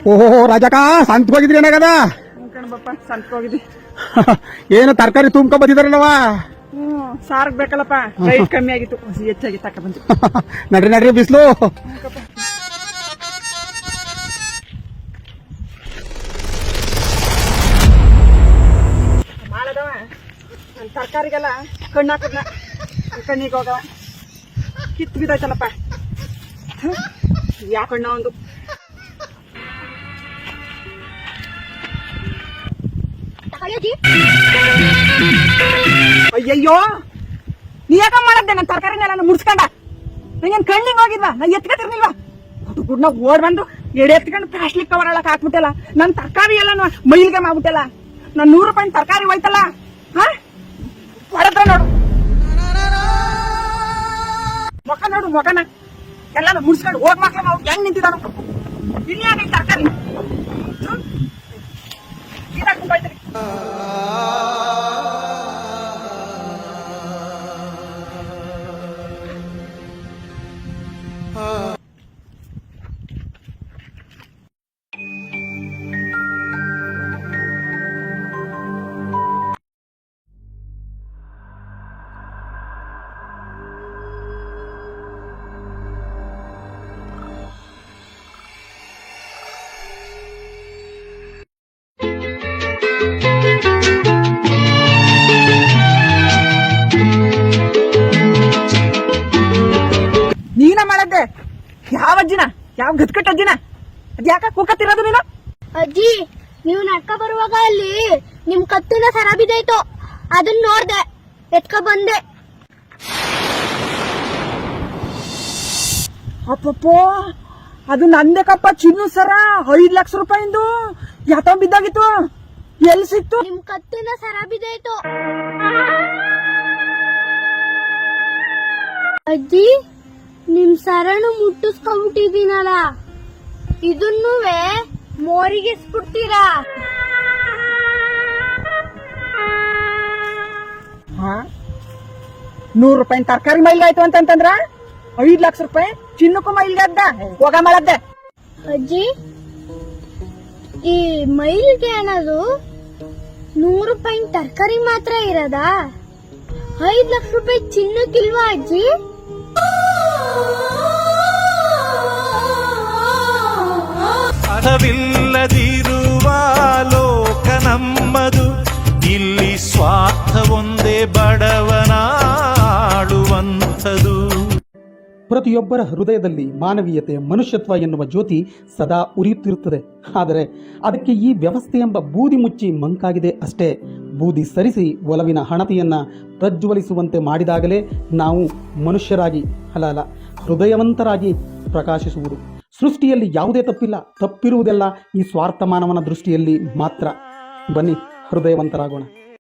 ಓಹೋ ರಾಜಕ ಸಂತ ಹೋಗಿದ್ರಿ ಏನಾಗದ ಕಣಬಪ್ಪ ಸಂತಕ್ಕೆ ಹೋಗಿದ್ದಿ. ಏನು ತರಕಾರಿ ತುಂಬ್ಕೊ ಬಂದಿದಾರಲ್ಲವ. ಸಾರ್ಗ್ ಬೇಕಲ್ಲಪ್ಪ, ರೈಟ್ ಕಮ್ಮಿ ಆಗಿತ್ತು, ಹೆಚ್ಚಾಗಿ ತಕ ಬಂತು. ನಡ್ರಿ ನಡ್ರಿ ಬಿಸ್ಲು. ಮಾಡದವ ತರಕಾರಿಗೆಲ್ಲ ಕಣ್ಣು ಹಾಕದ್ನ ಕಣ್ಣಿಗೆ ಹೋಗವ ಕಿತ್ತು ಬಿದ್ದಾಯ್ತಲ್ಲಪ್ಪ. ಯಾಕಣ್ಣ ಒಂದು ಅಯ್ಯಯ್ಯೋ, ನೀ ಯಾಕ ಮಾಡದ್ದೆ ನನ್ನ ತರಕಾರಿನೆಲ್ಲ ಮುಡ್ಸ್ಕೊಂಡ? ನಂಗೇನ್ ಕಣ್ಣಿಗೆ ಹೋಗಿದ್ವಾ? ನಾ ಎತ್ಕೊತಿರ್ನಿಲ್ವಾ? ಗುಡ್ನ ಓಡ್ ಬಂದು ಎಡೆ ಎತ್ಕೊಂಡು ಪ್ಲಾಸ್ಟಿಕ್ ಕವರ್ ಎಲ್ಲ ಹಾಕ್ಬಿಟ್ಟಲ್ಲ. ನನ್ ತರಕಾರಿ ಎಲ್ಲ ಮೈಲ್ಗೆ ಮಾಡ್ಬಿಟ್ಟಲ್ಲ. ನಾನ್ 100 ರೂಪಾಯಿ ತರಕಾರಿ ಹೋಯ್ತಲ್ಲ, ಹೊಡೆದ್ರ ನೋಡು ಮೊಕ, ನೋಡು ಮೊಕನ ಎಲ್ಲ ಮುಡ್ಸ್ಕೊಂಡು ಹೋಗ್ ಮಕ್ಳ ನಾವು ಹೆಂಗ್ ನಿಂತಿದ್ದಾನು. ಇಲ್ಲಿ ಯಾಕೆ ತರಕಾರಿ ಹೋಯ್ತರಿ. ನೀನ ಮಾಡದ್ದೆ ಯಾವ ಅಜ್ಜಿನ, ಯಾವ ಗದ್ಕಟ್ಟ ಅಜ್ಜಿನ? ಅದ್ಯಾಕ ಕೂಕತ್ತಿರೋದು ನೀನು? ಅಜ್ಜಿ, ನೀವು ನಡ್ಕ ಬರುವಾಗ ಅಲ್ಲಿ ನಿಮ್ ಕತ್ತಿನ ಸರ ಬಿದ್ದಾಯ್ತು, ಅದನ್ನ ನೋಡ್ದೆ, ಎತ್ಕ ಬಂದೆ. ಅಪ್ಪಪ್ಪೋ, ಅದು ನಂದೇಕಪ್ಪ, ಚಿನ್ನು ಸರ 5 ಲಕ್ಷ ರೂಪಾಯಿಂದು. ಯಾತ ಬಿದ್ದಾಗಿತ್ತು? ಎಲ್ಲಿ ಸಿಕ್ತು? ನಿಮ್ ಕತ್ತಿನ ಸರ ಬಿದ್ದಾಯ್ತು. ಅಜ್ಜಿ, ನಿಮ್ ಸರನು ಮುಟ್ಟಿಸ್ಕೊಂಡ್ಬಿಟ್ಟಿದೀನಲ್ಲ, ಇದನ್ನೂ ಮೋರಿಗೆಸ್ಬಿಡ್ತೀರಾ? 100 ರೂಪಾಯಿ ತರಕಾರಿ ಮೈಲ್ಗಾಯ್ತು ಅಂತಂದ್ರ 5 ಲಕ್ಷ ರೂಪಾಯಿ ಚಿನ್ನಕ್ಕೂ ಮೈಲ್ಗದ್ದ ಹೋಗ ಮಾಡದ್ದೆ. ಅಜ್ಜಿ, ಈ ಮೈಲ್ಗೆ ಅನ್ನೋದು 100 ರೂಪಾಯಿ ತರಕಾರಿ ಮಾತ್ರ ಇರೋದಾ? 5 ಲಕ್ಷ ರೂಪಾಯಿ ಚಿನ್ನಕ್ಕಿಲ್ವಾ ಅಜ್ಜಿ? ಅರ್ಥವಿಲ್ಲದಿರುವ ಲೋಕ ನಮ್ಮದು, ಇಲ್ಲಿ ಸ್ವಾರ್ಥ ಒಂದೇ ಬಡವನಾಡುವಂಥದು. ಪ್ರತಿಯೊಬ್ಬರ ಹೃದಯದಲ್ಲಿ ಮಾನವೀಯತೆ, ಮನುಷ್ಯತ್ವ ಎನ್ನುವ ಜ್ಯೋತಿ ಸದಾ ಉರಿಯುತ್ತಿರುತ್ತದೆ. ಆದರೆ ಅದಕ್ಕೆ ಈ ವ್ಯವಸ್ಥೆ ಎಂಬ ಬೂದಿ ಮುಚ್ಚಿ ಮಂಕಾಗಿದೆ ಅಷ್ಟೇ. ಬೂದಿ ಸರಿಸಿ ಒಲವಿನ ಹಣತೆಯನ್ನ ಪ್ರಜ್ವಲಿಸುವಂತೆ ಮಾಡಿದಾಗಲೇ ನಾವು ಮನುಷ್ಯರಾಗಿ ಅಲ್ಲ ಹೃದಯವಂತರಾಗಿ ಪ್ರಕಾಶಿಸುವುದು. ಸೃಷ್ಟಿಯಲ್ಲಿ ಯಾವುದೇ ತಪ್ಪಿಲ್ಲ, ತಪ್ಪಿರುವುದೆಲ್ಲ ಈ ಸ್ವಾರ್ಥ ಮಾನವನ ದೃಷ್ಟಿಯಲ್ಲಿ ಮಾತ್ರ. ಬನ್ನಿ, ಹೃದಯವಂತರಾಗೋಣ.